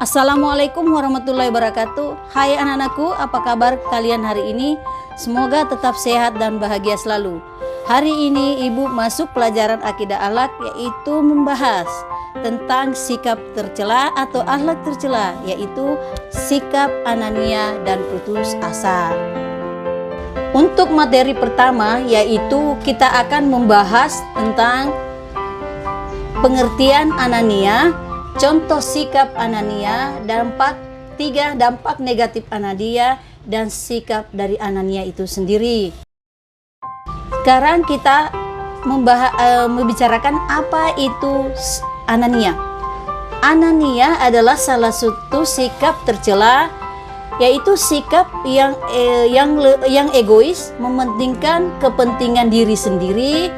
Assalamualaikum warahmatullahi wabarakatuh. Hai anak-anakku, apa kabar kalian hari ini? Semoga tetap sehat dan bahagia selalu. Hari ini ibu masuk pelajaran akidah akhlak, yaitu membahas tentang sikap tercela atau akhlak tercela, yaitu sikap anania dan putus asa. Untuk materi pertama, yaitu kita akan membahas tentang pengertian anania, contoh sikap anania, tiga dampak negatif anania, dan sikap dari anania itu sendiri. Sekarang kita membicarakan apa itu anania. Anania adalah salah satu sikap tercela, yaitu sikap yang egois, mementingkan kepentingan diri sendiri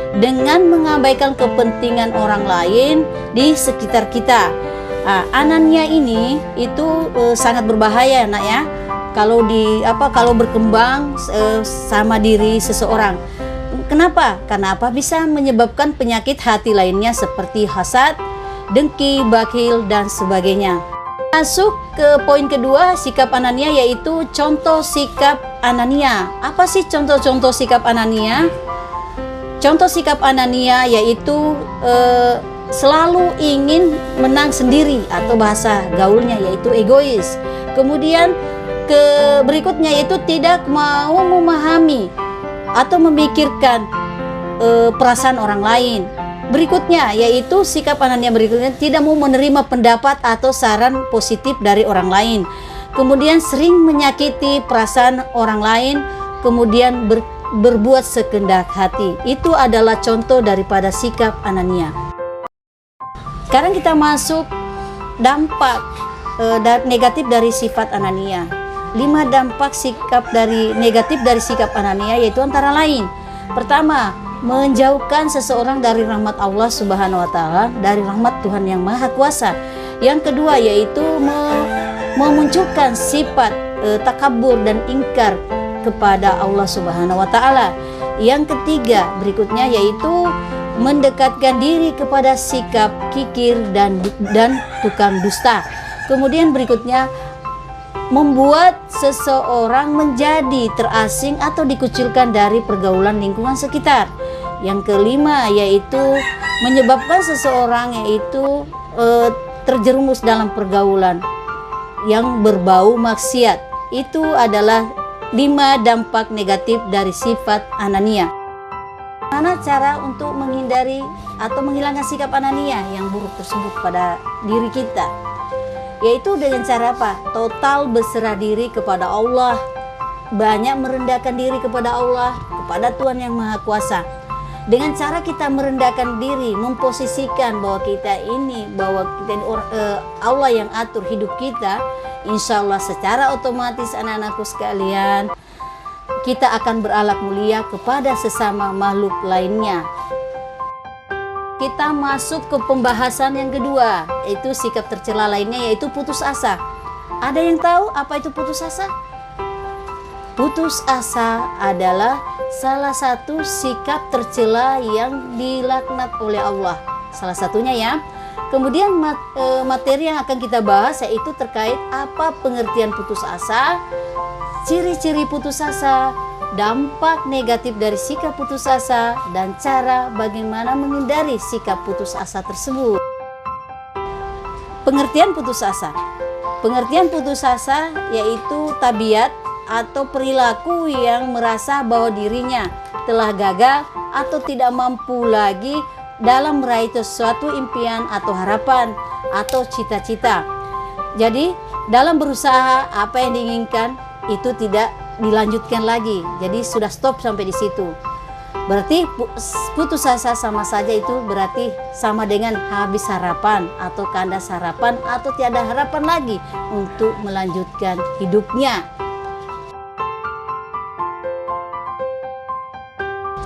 dengan mengabaikan kepentingan orang lain di sekitar kita. Anania ini itu sangat berbahaya, nak ya. Kalau berkembang sama diri seseorang. Kenapa? Karena bisa menyebabkan penyakit hati lainnya seperti hasad, dengki, bakhil, dan sebagainya. Masuk ke poin kedua, sikap anania, yaitu contoh sikap anania. Apa sih contoh-contoh sikap anania? Contoh sikap anania yaitu selalu ingin menang sendiri, atau bahasa gaulnya yaitu egois. Kemudian berikutnya yaitu tidak mau memahami atau memikirkan perasaan orang lain. Berikutnya yaitu sikap anania berikutnya tidak mau menerima pendapat atau saran positif dari orang lain. Kemudian sering menyakiti perasaan orang lain, kemudian berbuat sekehendak hati. Itu adalah contoh daripada sikap anania. Sekarang kita masuk dampak negatif dari sifat anania. 5 dampak negatif dari sikap anania, yaitu antara lain: pertama, menjauhkan seseorang dari rahmat Allah Subhanahu wa Ta'ala, dari rahmat Tuhan yang Maha Kuasa. Yang kedua yaitu memunculkan sifat takabur dan ingkar kepada Allah Subhanahu wa Ta'ala. Yang ketiga berikutnya yaitu mendekatkan diri kepada sikap kikir dan tukang dusta. Kemudian berikutnya membuat seseorang menjadi terasing atau dikucilkan dari pergaulan lingkungan sekitar. Yang kelima yaitu menyebabkan seseorang terjerumus dalam pergaulan yang berbau maksiat. Itu adalah 5 dampak negatif dari sifat anania. Mana cara untuk menghindari atau menghilangkan sikap anania yang buruk tersebut pada diri kita? Yaitu dengan cara apa? Total berserah diri kepada Allah, banyak merendahkan diri kepada Allah, kepada Tuhan yang Maha Kuasa. Dengan cara kita merendahkan diri, memposisikan bahwa Allah yang atur hidup kita, insya Allah secara otomatis anak-anakku sekalian, kita akan berakhlak mulia kepada sesama makhluk lainnya. Kita masuk ke pembahasan yang kedua, yaitu sikap tercela lainnya, yaitu putus asa. Ada yang tahu apa itu putus asa? Putus asa adalah salah satu sikap tercela yang dilaknat oleh Allah. Salah satunya ya. Kemudian materi yang akan kita bahas yaitu terkait apa pengertian putus asa, ciri-ciri putus asa, dampak negatif dari sikap putus asa, dan cara bagaimana menghindari sikap putus asa tersebut. Pengertian putus asa. Pengertian putus asa yaitu tabiat atau perilaku yang merasa bahwa dirinya telah gagal atau tidak mampu lagi dalam meraih sesuatu impian atau harapan atau cita-cita. Jadi dalam berusaha apa yang diinginkan itu tidak dilanjutkan lagi, jadi sudah stop sampai di situ. Berarti putus asa sama saja, itu berarti sama dengan habis harapan atau kandas harapan atau tiada harapan lagi untuk melanjutkan hidupnya.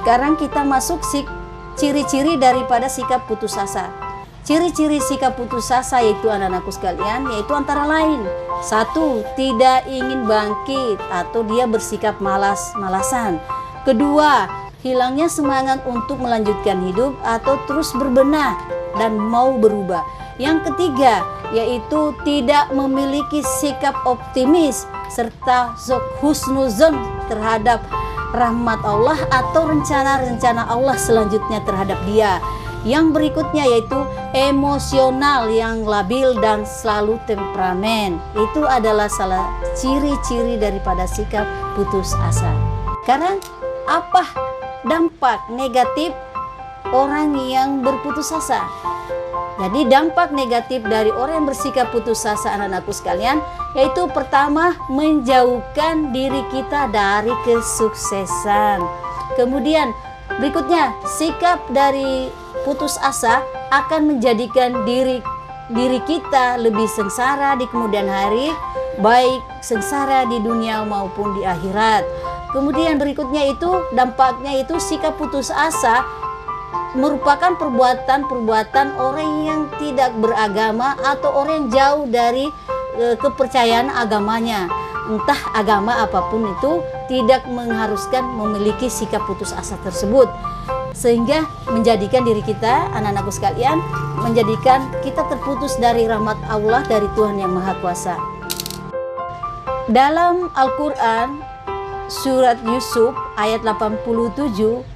Sekarang kita masuk ciri-ciri daripada sikap putus asa. Ciri-ciri sikap putus asa yaitu anak-anakku sekalian, yaitu antara lain: 1. Tidak ingin bangkit atau dia bersikap malas-malasan. 2. Hilangnya semangat untuk melanjutkan hidup atau terus berbenah dan mau berubah. Yang ketiga, yaitu tidak memiliki sikap optimis serta husnuzon terhadap rahmat Allah atau rencana-rencana Allah selanjutnya terhadap dia. Yang berikutnya yaitu emosional yang labil dan selalu temperamen. Itu adalah salah ciri-ciri daripada sikap putus asa. Sekarang apa dampak negatif orang yang berputus asa? Jadi dampak negatif dari orang yang bersikap putus asa, anak-anakku sekalian, yaitu pertama, menjauhkan diri kita dari kesuksesan. Kemudian berikutnya, sikap dari putus asa akan menjadikan diri kita lebih sengsara di kemudian hari, baik sengsara di dunia maupun di akhirat. Kemudian berikutnya itu dampaknya itu sikap putus asa merupakan perbuatan-perbuatan orang yang tidak beragama atau orang yang jauh dari kepercayaan agamanya. Entah agama apapun itu tidak mengharuskan memiliki sikap putus asa tersebut, sehingga menjadikan diri kita, anak-anakku sekalian, menjadikan kita terputus dari rahmat Allah, dari Tuhan yang Maha Kuasa. Dalam Al-Quran surat Yusuf ayat 87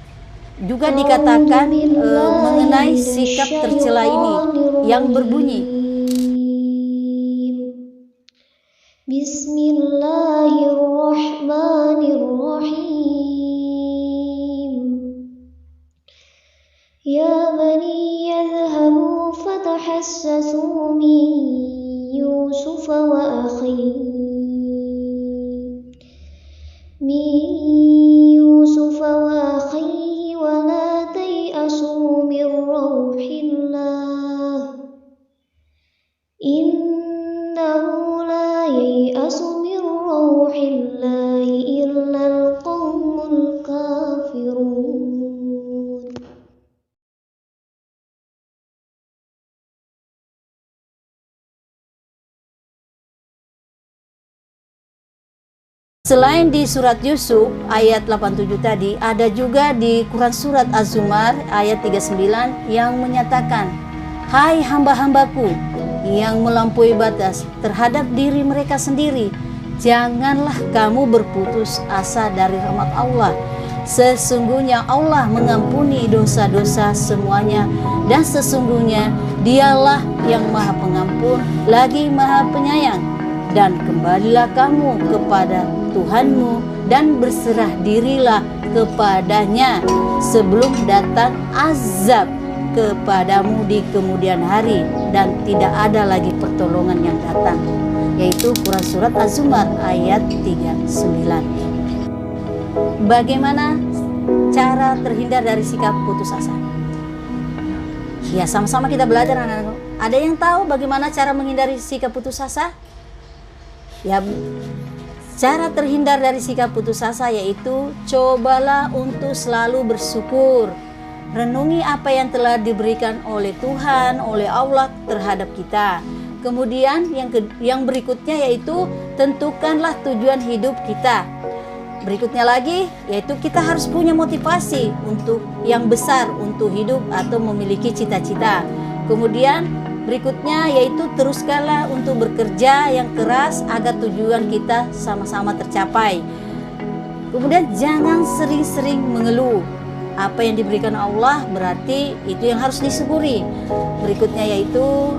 juga dikatakan mengenai sikap tercela ini yang berbunyi, Bismillahirrahmanirrahim. Ya bani yadhhabu fatahassasu min Yusuf wa akhihi wa la tay'asu min rauhillah innahu la yay'asu min rauhillahi illal qaumul kafirun. Selain di surat Yusuf ayat 87 tadi, ada juga di Quran surat Az-Zumar ayat 39 yang menyatakan, hai hamba-hambaku yang melampaui batas terhadap diri mereka sendiri, janganlah kamu berputus asa dari rahmat Allah. Sesungguhnya Allah mengampuni dosa-dosa semuanya, dan sesungguhnya Dialah yang Maha Pengampun lagi Maha Penyayang. Dan kembalilah kamu kepada Tuhanmu dan berserah dirilah kepadanya sebelum datang azab kepadamu di kemudian hari dan tidak ada lagi pertolongan yang datang. Yaitu Quran surat Az-Zumar ayat 39. Bagaimana cara terhindar dari sikap putus asa? Ya, sama-sama kita belajar, anak-anak. Ada yang tahu bagaimana cara menghindari sikap putus asa? Ya, cara terhindar dari sikap putus asa yaitu cobalah untuk selalu bersyukur. Renungi apa yang telah diberikan oleh Tuhan, oleh Allah terhadap kita. Kemudian yang berikutnya yaitu tentukanlah tujuan hidup kita. Berikutnya lagi yaitu kita harus punya motivasi untuk yang besar untuk hidup atau memiliki cita-cita. Kemudian berikutnya yaitu teruskanlah untuk bekerja yang keras agar tujuan kita sama-sama tercapai. Kemudian jangan sering-sering mengeluh. Apa yang diberikan Allah berarti itu yang harus disyukuri. Berikutnya yaitu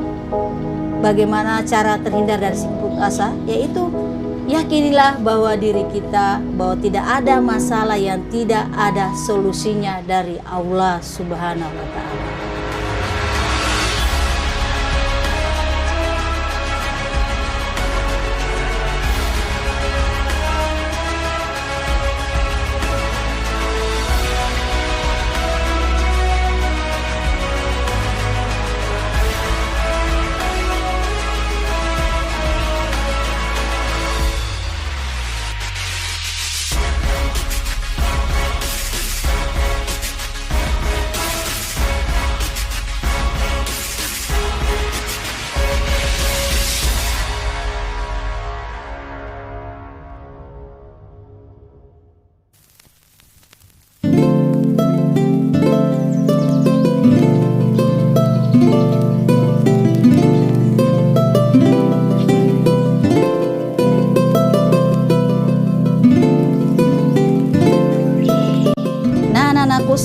bagaimana cara terhindar dari sikap putus asa, yaitu yakinilah bahwa diri kita bahwa tidak ada masalah yang tidak ada solusinya dari Allah Subhanahu wa Ta'ala.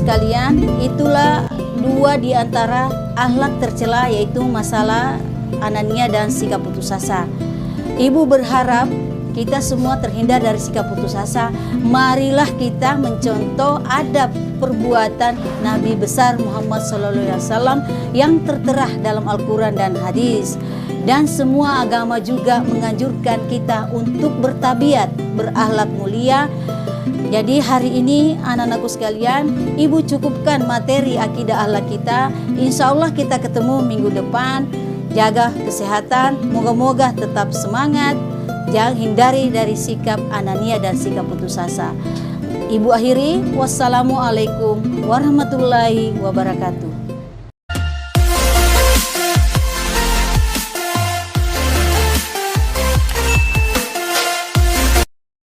sekalian, itulah dua di antara akhlak tercela, yaitu masalah anania dan sikap putus asa. Ibu berharap kita semua terhindar dari sikap putus asa. Marilah kita mencontoh adab perbuatan Nabi besar Muhammad SAW yang tertera dalam Al-Quran dan hadis. Dan semua agama juga menganjurkan kita untuk bertabiat, berakhlak mulia. Jadi hari ini anak-anakku sekalian, ibu cukupkan materi akidah akhlak kita. Insya Allah kita ketemu minggu depan. Jaga kesehatan, moga-moga tetap semangat. Jangan hindari dari sikap anania dan sikap putus asa. Ibu akhiri, wassalamualaikum warahmatullahi wabarakatuh.